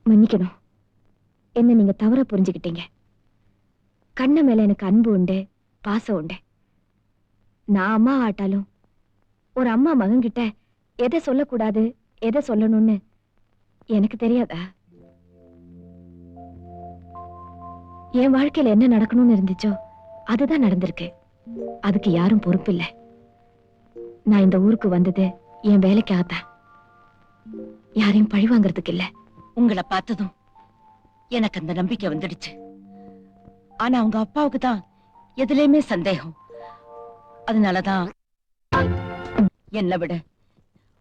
மன்னிக்கணும், என்ன நீங்க தவறா புரிஞ்சுக்கிட்டீங்க. கண்ண மேல எனக்கு அன்பு உண்டு, பாசம் உண்டு. நான் அம்மா ஆட்டாலும் ஒரு அம்மா மகன்கிட்ட எதை சொல்லக்கூடாது, எதை சொல்லணும்னு எனக்கு தெரியாதா? என் வாழ்க்கையில என்ன நடக்கணும்னு இருந்துச்சோ அதுதான் நடந்திருக்கு. அதுக்கு யாரும் பொறுப்பு இல்லை. நான் இந்த ஊருக்கு வந்தது என் வேலைக்காகத்தான், யாரையும் பழி வாங்கறதுக்கு இல்ல. உங்களை பார்த்ததும் எனக்கு அந்த நம்பிக்கை வந்துடுச்சு. ஆனா உங்க அப்பாவுக்கு தான் எதுலயுமே சந்தேகம். அதனாலதான் என்னை விட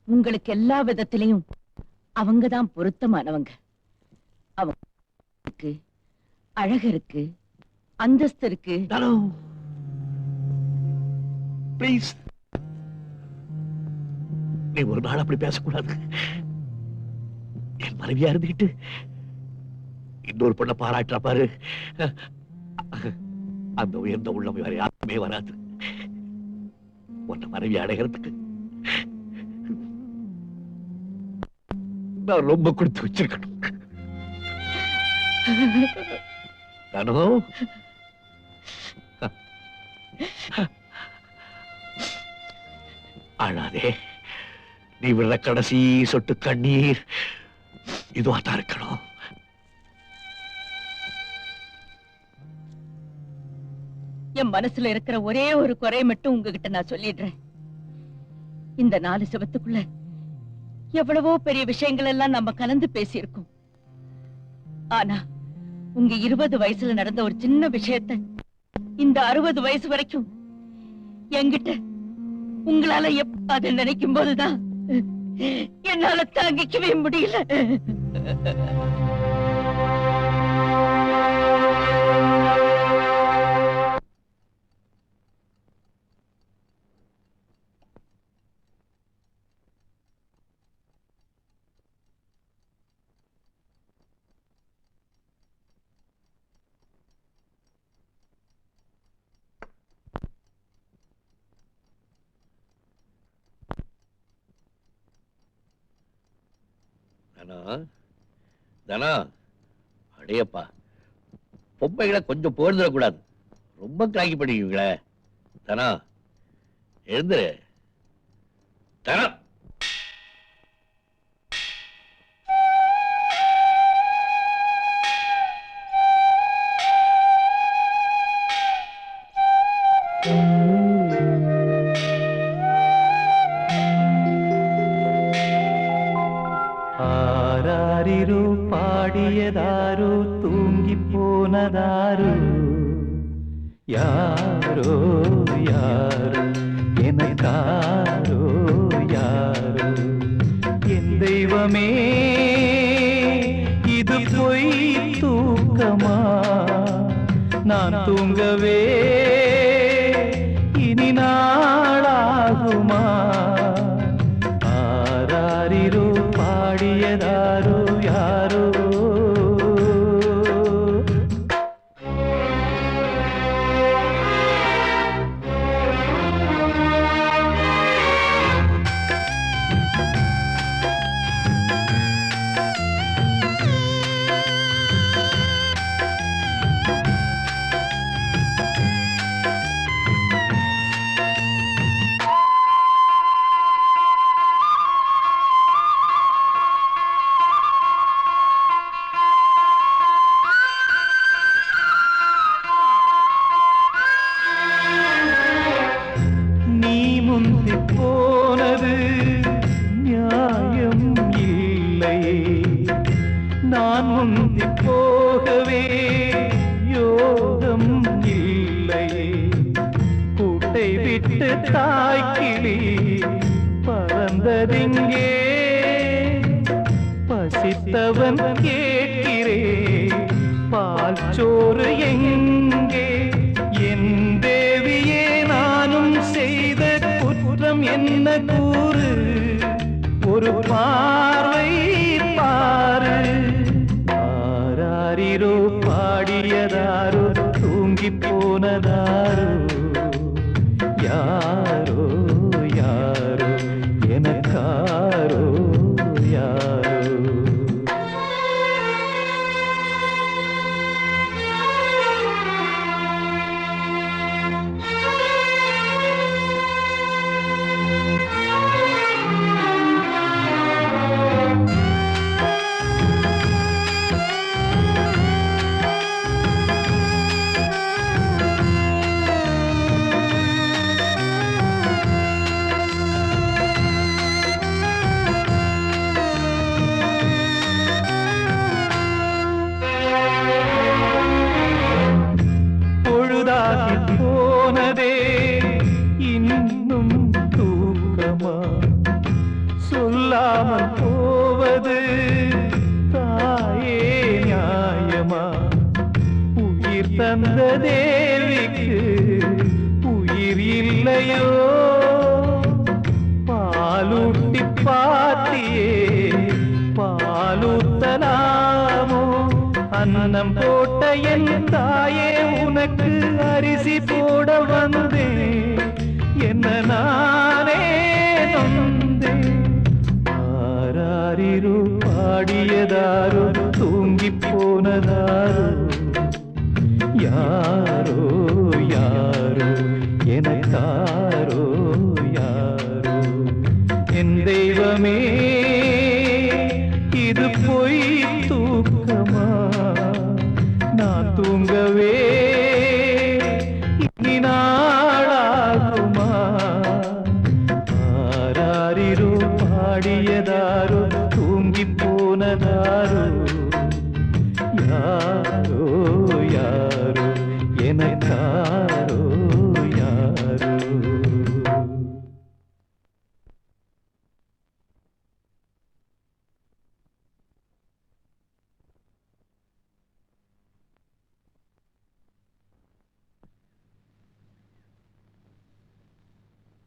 உங்களுக்கு எல்லா விதத்திலையும் அவங்கதான் பொருத்தமானவங்க. அவங்க அழகு இருக்கு, அந்தஸ்து இருக்கு. ப்ளீஸ், நீ ஒரு நாள் அப்படி பேசக்கூடாது. என் மனைவியா இருந்துகிட்டு இன்னொரு பொண்ணை பாராட்டுற பாரு, அந்த உயர்ந்த உள்ளம் வேற யாருமே வராது. உன்னை மனைவி அடைகிறதுக்கு நான் ரொம்ப கொடுத்து வச்சிருக்கணும். தானோ அழாதே. நீ விடுற கடைசி சொட்டு கண்ணீர் இதுவாத்தான் இருக்கணும். என் மனசுல இருக்கிற ஒரே ஒரு குறை மட்டும் உங்ககிட்ட நான் சொல்லிடுறேன். இந்த 4 செவத்துக்குள்ள எவ்வளவோ பெரிய விஷயங்கள் எல்லாம் நம்ம கலந்து பேசியிருக்கோம். ஆனா உங்க 20 வயசுல நடந்த ஒரு சின்ன விஷயத்தை இந்த 60 வயசு வரைக்கும் என்கிட்ட உங்களால அதை நினைக்கும் போதுதான் என்னால தாங்கிக்கவே முடியல. தானா, அடையப்பா, பொம்மைகளை கொஞ்சம் போர்ந்துடக்கூடாது. ரொம்ப கிளாக்கி பண்ணிக்குவீங்களே. தானா, எழுந்துரு. தானா, பாடியதாரோ தூங்கி போனதாரோ யாரோ யாரோ எனக்காரோ யாரோ என் தெய்வமே இது பொய் தூக்கமா நான் தூங்கவே இனி நாளாகுமா ஆராரிரோ பாடியதாரோ யாரோ போனது நியாயம் இல்லை நான் முந்தி போகவே யோகம் இல்லை கூட்டை விட்டு தாய்க்கிளி பறந்ததிங்கே பசித்தவன் கேட்கிறே பால் சோறு எங்கே என் தேவியே நானும் செய்த குற்றம் என்ன கூறு ஒரு பார்வை பாரு ஆராரிரோ பாடியதாரோ தூங்கி போனதாரோ யாரோ யாரோ எனக்காரோ யாரோ தந்த தேவிக்கு உயிர் இல்லையோ பாலூட்டி பாத்தியே பாலூத்தலாமோ அன்னம் போட்ட என் தாயே உனக்கு அரிசி போட வந்தேன் என்ன நானே நொந்தேன் ஆராரிரு பாடியதாரோ தூங்கி போனதாரோ யாரோ யாரோ எனக்காரோ யாரோ என் தெய்வமே இது பொய் தூக்கமா நான் தூங்கவே இனி நாளாகுமா ஆராரிரோ பாடியதாரோ தூங்கி போனதாரோ யாரோ யாரோ எனக்காரோ யாரோ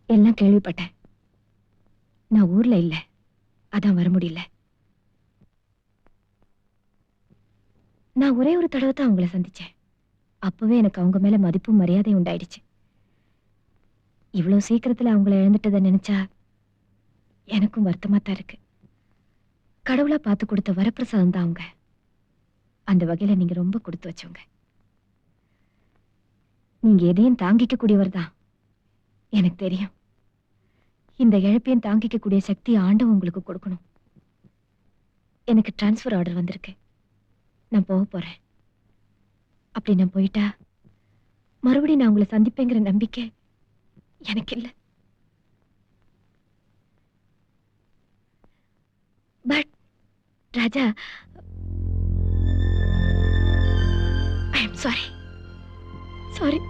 எல்லாம் கேள்விப்பட்டேன். நான் ஊர்ல இல்ல, அதான் வர முடியல. நான் ஒரே ஒரு தடவை தான் அவங்கள சந்திச்சேன். அப்பவே எனக்கு அவங்க மேல மதிப்பும் மரியாதையும் உண்டாயிடுச்சு. இவ்வளவு சீக்கிரத்துல அவங்கள இழந்துட்டதை நினைச்சா எனக்கும் வருத்தமா தான் இருக்கு. கடவுளா பார்த்து கொடுத்த வரப்பிரசாதம் தான் அவங்க. அந்த வகையில நீங்க ரொம்ப கொடுத்து வச்சவங்க. நீங்க எதையும் தாங்கிக்க கூடியவர் தான் எனக்கு தெரியும். இந்த இழப்பையும் தாங்கிக்க கூடிய சக்தி ஆண்டவன் உங்களுக்கு கொடுக்கணும். எனக்கு டிரான்ஸ்ஃபர் ஆர்டர் வந்திருக்கு. நான் போக போறேன். அப்படி நான் போயிட்டா மறுபடியும் நான் உங்களை சந்திப்பேங்கிற நம்பிக்கை எனக்கு இல்லை. But Raja, I am sorry. Sorry.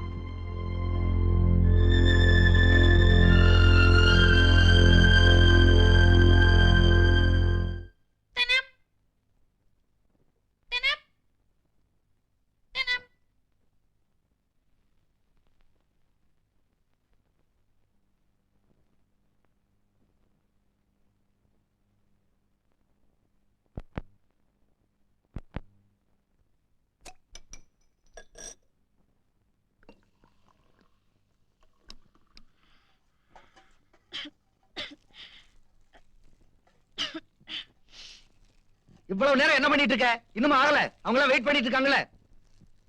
இவ்வளவு நேரம் என்ன பண்ணிட்டு இருக்க? இன்னும் ஆகல? அவங்க வெயிட் பண்ணிட்டு இருக்காங்களே.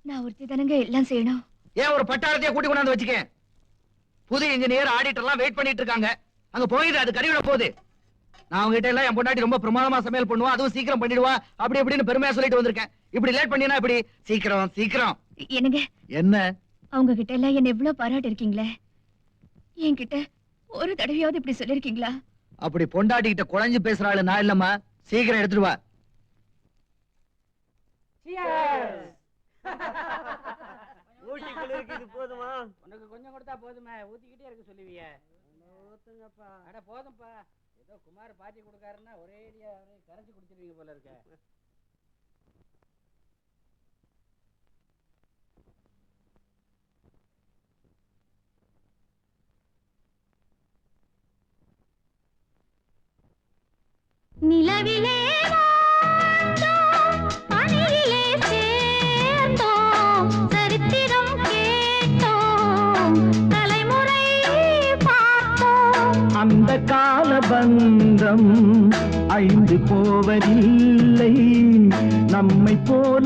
நான் ஒருத்தி தானங்க எல்லாம் செய்யணும். ஏன் ஒரு பட்டாளத்தையே கூட்டி கொண்டாந்து வச்சுக்க. புது இன்ஜினியர் ஆடிட்டர் எல்லாம் வெயிட் பண்ணிட்டு இருக்காங்க. அங்க போயிடு, அது கறிவிட போகுது. நான் அவங்க கிட்ட எல்லாம் என் பொண்டாட்டி ரொம்ப பிரமாதமா சமையல் பண்ணுவா, அதுவும் சீக்கிரம் பண்ணிடுவா, அப்படி இப்படின்னு பெருமையா சொல்லிட்டு வந்திருக்கேன். இப்படி லேட் பண்ணினா இப்படி? சீக்கிரம் சீக்கிரம். என்னங்க என்ன அவங்க கிட்ட எல்லாம் என்ன எவ்வளவு பாராட்டி இருக்கீங்களே, என்கிட்ட ஒரு தடவையாவது இப்படி சொல்லிருக்கீங்களா? அப்படி பொண்டாட்டி கிட்ட குழஞ்சு பேசுற ஆளு நான் இல்லம்மா. சீக்கிரம் எடுத்துட்டு வா. போதுமா? உனக்கு கொஞ்சம் கொடுத்தா போதுமே, ஊத்திக்கிட்டே இருக்க சொல்லுவிய. ஊத்துங்கப்பா. அட போதும்பா. ஏதோ குமார் பாட்டி கொடுக்காருன்னா ஒரே கரைச்சி குடிச்சிருவீங்க போல இருக்க. நிலவிலே அந்த கால பந்தம் அழிந்து போவதில்லை நம்மை போல